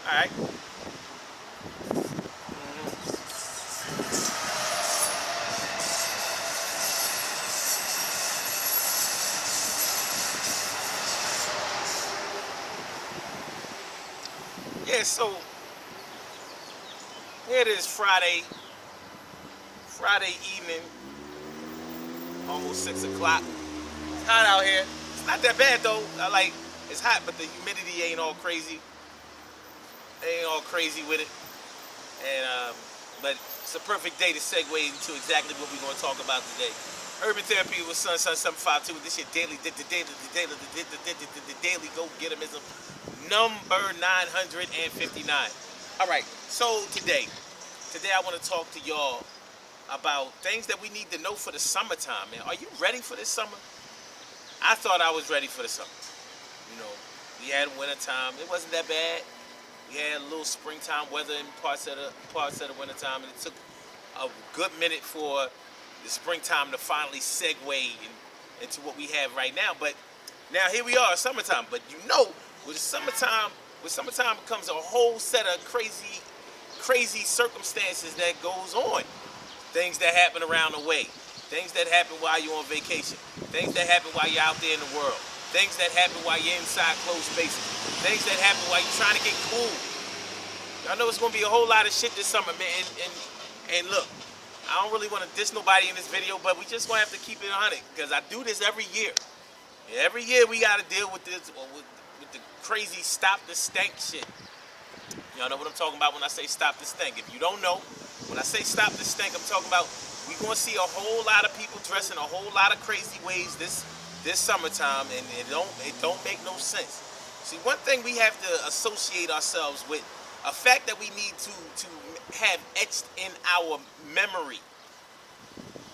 right. Yeah, so here it is Friday evening, almost 6 o'clock. It's hot out here. It's not that bad though. It's hot, but the humidity ain't all crazy. They ain't all crazy with it. And but it's a perfect day to segue into exactly what we're gonna talk about today. Urban Therapy with Sun 752. This your daily go get 'emism number 959. All right, so today I want to talk to y'all about things that we need to know for the summertime, man. Are you ready for this summer? I thought I was ready for the summer. You know, we had wintertime. It wasn't that bad. We had a little springtime weather in parts of the wintertime, and it took a good minute for the springtime to finally into what we have right now. But now here we are, summertime. But with summertime comes a whole set of crazy circumstances that goes on. Things that happen around the way, things that happen while you're on vacation, things that happen while you're out there in the world, things that happen while you're inside closed spaces, things that happen while you're trying to get cool. I know it's gonna be a whole lot of shit this summer, man. And look, I don't really want to diss nobody in this video, but we just gonna have to keep it 100 because I do this every year. Every year we gotta deal with this with the crazy stop the stank shit. Y'all know what I'm talking about when I say stop the stink. If you don't know, when I say stop the stink, I'm talking about we gonna see a whole lot of people dressing a whole lot of crazy ways this summertime, and it don't make no sense. See, one thing we have to associate ourselves with, a fact that we need to have etched in our memory,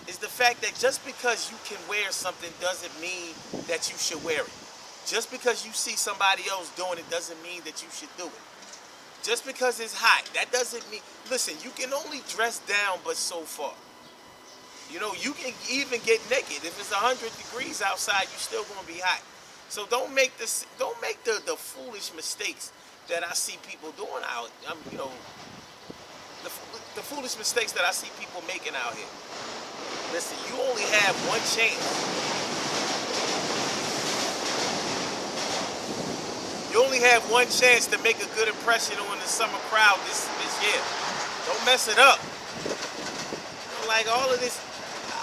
is the fact that just because you can wear something doesn't mean that you should wear it. Just because you see somebody else doing it doesn't mean that you should do it. Just because it's hot, that doesn't mean. Listen, you can only dress down but so far. You know, you can even get naked. If it's 100 degrees outside, you're still gonna be hot. So don't make the foolish mistakes that I see people doing out. The, the foolish mistakes that I see people making out here. Listen, you only have one chance. You only have one chance to make a good impression on the summer crowd this year. Don't mess it up. Like all of this,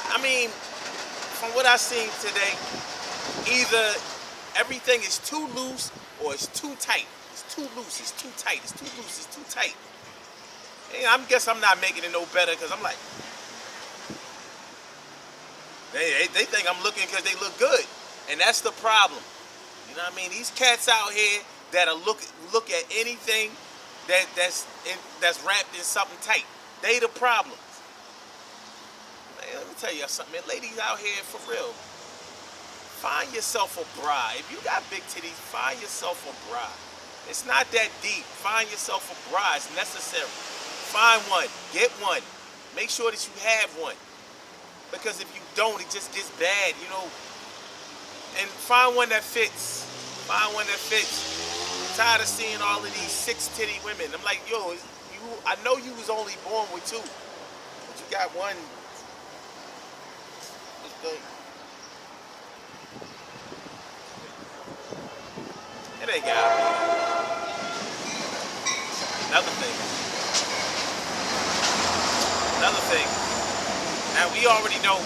I mean, from what I seen today, either everything is too loose or it's too tight. It's too loose, it's too tight, it's too loose, it's too tight. And I guess I'm not making it no better because I'm like, they think I'm looking because they look good. And that's the problem. You know what I mean? These cats out here that'll look at anything that's wrapped in something tight. They the problem. Man, let me tell you something, man. Ladies out here, for real, find yourself a bra. If you got big titties, find yourself a bra. It's not that deep. Find yourself a bra. It's necessary. Find one. Get one. Make sure that you have one. Because if you don't, it just gets bad, you know. And find one that fits. Find one that fits. I'm tired of seeing all of these 6 titty women. I'm like, yo, I know you was only born with 2, but you got one. It ain't got another thing. Another thing. Now we already know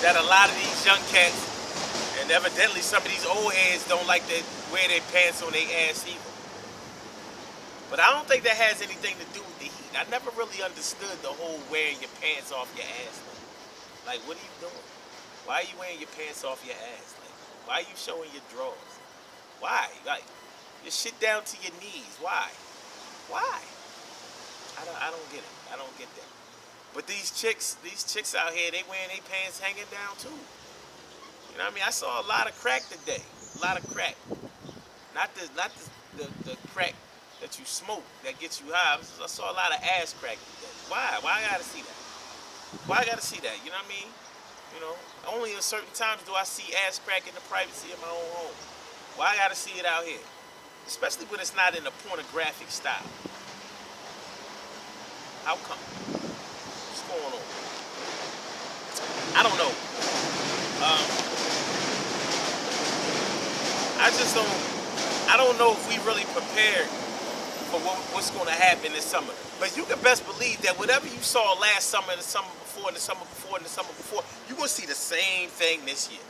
that a lot of these young cats, and evidently some of these old heads, don't like to wear their pants on their ass either. But I don't think that has anything to do with the heat. I never really understood the whole wearing your pants off your ass thing. Like, what are you doing? Why are you wearing your pants off your ass? Like, why are you showing your drawers? Why? Like, you shit down to your knees. Why? Why? I don't get it. I don't get that. But these chicks out here, they wearing their pants hanging down too. You know what I mean? I saw a lot of crack today. A lot of crack. Not the crack that you smoke that gets you high. I saw a lot of ass crack today. Why? Why I gotta see that? Why I gotta see that? You know what I mean? You know, only in certain times do I see ass crack in the privacy of my own home. Why I gotta see it out here? especially when it's not in a pornographic style. How come? What's going on? I don't know. I just don't. I don't know if we really prepared for what's going to happen this summer. But you can best believe that whatever you saw last summer, and the summer before, and the summer before, and the summer before, you're going to see the same thing this year.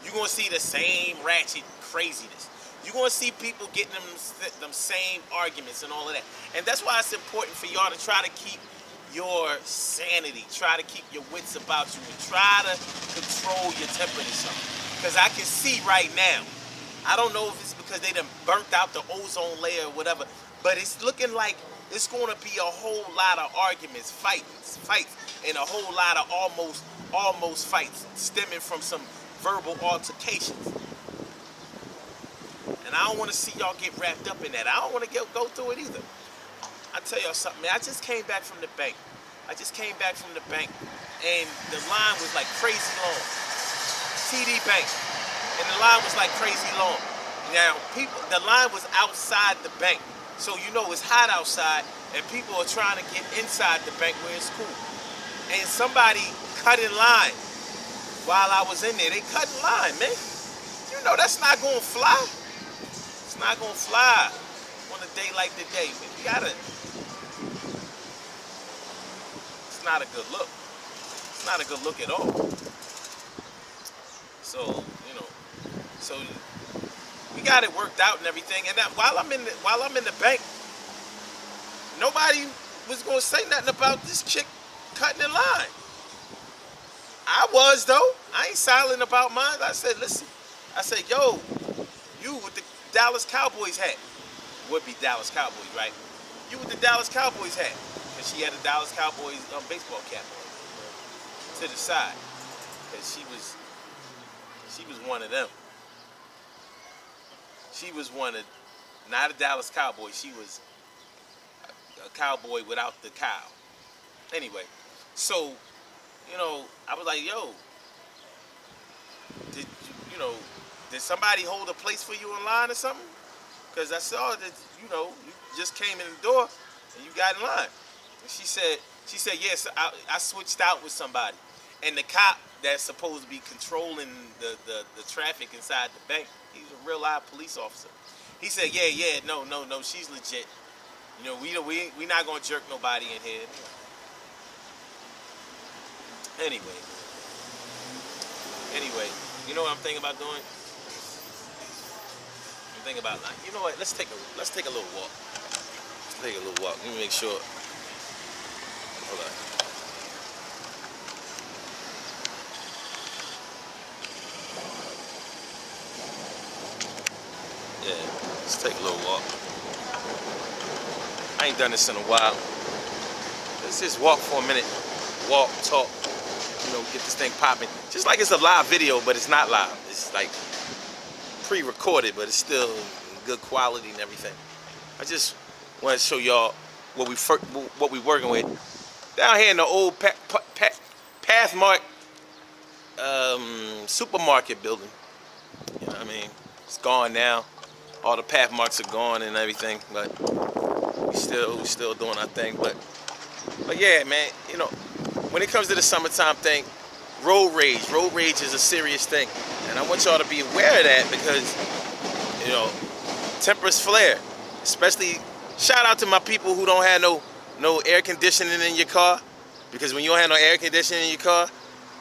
You're going to see the same ratchet craziness. You're going to see people getting them same arguments and all of that. And that's why it's important for y'all to try to keep your sanity, try to keep your wits about you, and try to control your temper or something. Because I can see right now, I don't know if it's because they done burnt out the ozone layer or whatever, but it's looking like it's going to be a whole lot of arguments, fights, and a whole lot of almost fights stemming from some verbal altercations. And I don't want to see y'all get wrapped up in that. I don't want to go through it either. I tell y'all something, man. I just came back from the bank. And the line was like crazy long. TD Bank. And the line was like crazy long. Now, the line was outside the bank. So you know it's hot outside, and people are trying to get inside the bank where it's cool. And somebody cut in line while I was in there. They cut in line, man. You know that's not going to fly. It's not going to fly on a day like today, man. You gotta... It's not a good look. It's not a good look at all. So, so we got it worked out and everything. And that while I'm in the bank, nobody was gonna say nothing about this chick cutting in line. I was though. I ain't silent about mine. I said, listen. I said, yo, you with the Dallas Cowboys hat. Would be Dallas Cowboys, right? You with the Dallas Cowboys hat. And she had a Dallas Cowboys baseball cap on to the side. Because she was one of them. She was not a Dallas Cowboy. She was a cowboy without the cow. Anyway, so, I was like, yo, did somebody hold a place for you in line or something? Because I saw that, you just came in the door and you got in line. And she said, yes, I switched out with somebody. And the cop that's supposed to be controlling the traffic inside the bank, he's a real live police officer. He said, yeah, no, she's legit. We not gonna jerk nobody in here. Anyway, you know what I'm thinking about doing? I'm thinking about, you know what? Let's take a little walk. Let's take a little walk. Let me make sure. Hold on. Yeah, let's take a little walk. I ain't done this in a while. Let's just walk for a minute. Walk, talk, get this thing popping. Just like it's a live video, but it's not live. It's like pre-recorded, but it's still good quality and everything. I just want to show y'all what we working with down here in the old Pathmark supermarket building. You know what I mean? It's gone now. All the Pathmarks are gone and everything, but we still doing our thing. But yeah, man, when it comes to the summertime thing, road rage is a serious thing, and I want y'all to be aware of that because tempers flare. Especially, shout out to my people who don't have no air conditioning in your car, because when you don't have no air conditioning in your car,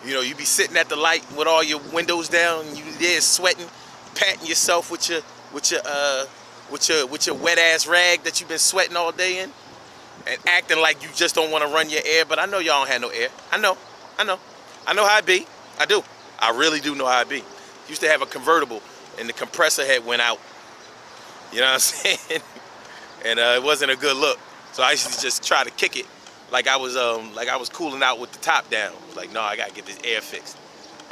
you be sitting at the light with all your windows down, and you there sweating, patting yourself with your wet ass rag that you've been sweating all day in, and acting like you just don't want to run your air. But I know y'all don't have no air. I know how it be. I do. I really do know how it be. Used to have a convertible and the compressor head went out. You know what I'm saying? And it wasn't a good look. So I used to just try to kick it like I was cooling out with the top down. Like, no, I gotta get this air fixed.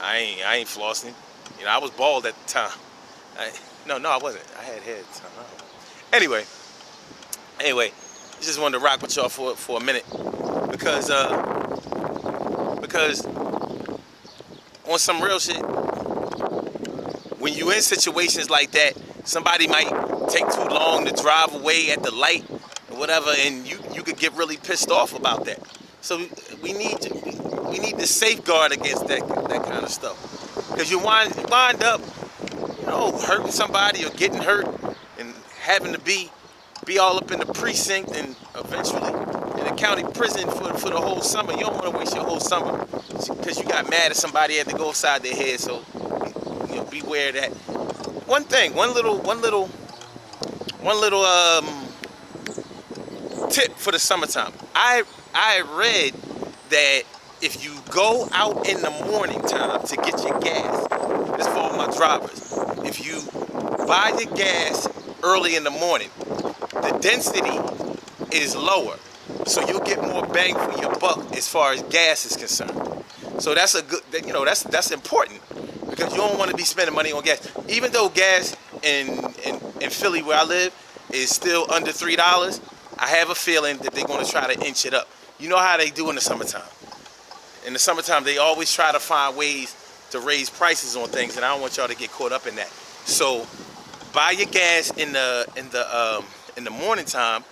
I ain't flossing. I was bald at the time. No, I wasn't. I had hair at the time. Anyway, just wanted to rock with y'all for a minute because on some real shit, when you in situations like that, somebody might take too long to drive away at the light or whatever, and you could get really pissed off about that. So we need to safeguard against that kind of stuff, because you wind up, hurting somebody or getting hurt and having to be all up in the precinct and eventually in the county prison for the whole summer. You don't want to waste your whole summer because you got mad at somebody had to go upside their head. So beware of that. One little tip for the summertime. I read that if you go out in the morning time to get your gas, this for all my drivers, if you buy your gas early in the morning, the density is lower, so you'll get more bang for your buck as far as gas is concerned. So that's a good, that's important, because you don't want to be spending money on gas. Even though gas in Philly, where I live, is still under $3, I have a feeling that they're going to try to inch it up. You know how they do in the summertime. In the summertime, they always try to find ways to raise prices on things, and I don't want y'all to get caught up in that. So buy your gas in the morning time,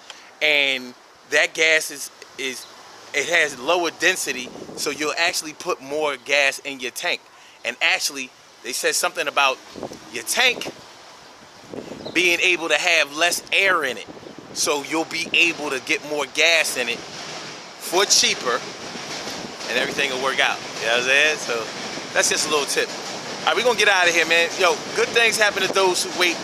and that gas it has lower density, so you'll actually put more gas in your tank. And actually, they said something about your tank being able to have less air in it, so you'll be able to get more gas in it for cheaper, and everything will work out. You know what I'm saying? So that's just a little tip. All right, we're gonna get out of here, man. Yo, good things happen to those who wait.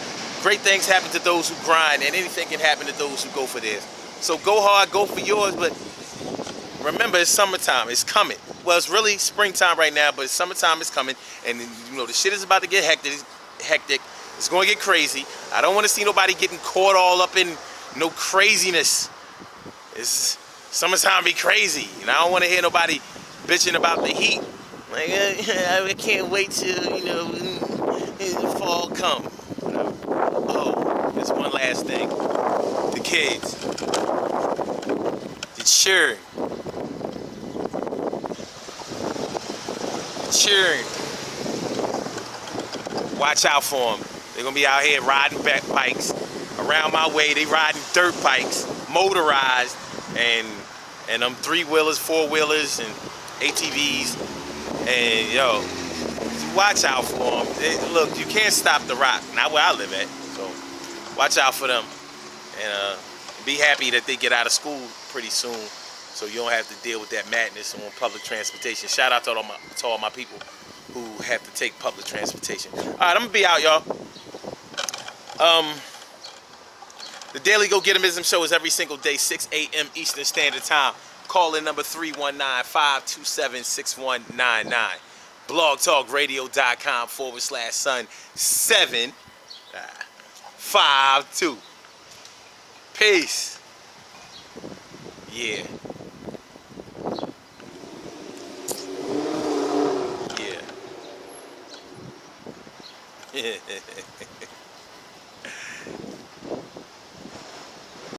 Great things happen to those who grind, and anything can happen to those who go for theirs. So go hard, go for yours, but remember, it's summertime. It's coming. Well, it's really springtime right now, but summertime is coming, and the shit is about to get hectic. It's going to get crazy. I don't want to see nobody getting caught all up in no craziness. Summertime be crazy, and I don't want to hear nobody bitching about the heat. Like, I can't wait till the fall come. Oh, there's one last thing. The kids, the children, watch out for them. They're gonna be out here riding back bikes around my way. They riding dirt bikes, motorized, and them 3-wheelers, 4-wheelers, and ATVs. And watch out for them. Look, you can't stop the rock. Not where I live at. So watch out for them, and be happy that they get out of school pretty soon, so you don't have to deal with that madness on public transportation. Shout out to all my people who have to take public transportation. All right, I'm gonna be out, y'all. The Daily Go Getimism Show is every single day, 6 a.m. Eastern Standard Time. Call in number 319-527-6199. blogtalkradio.com/son752. Peace. Yeah. Yeah.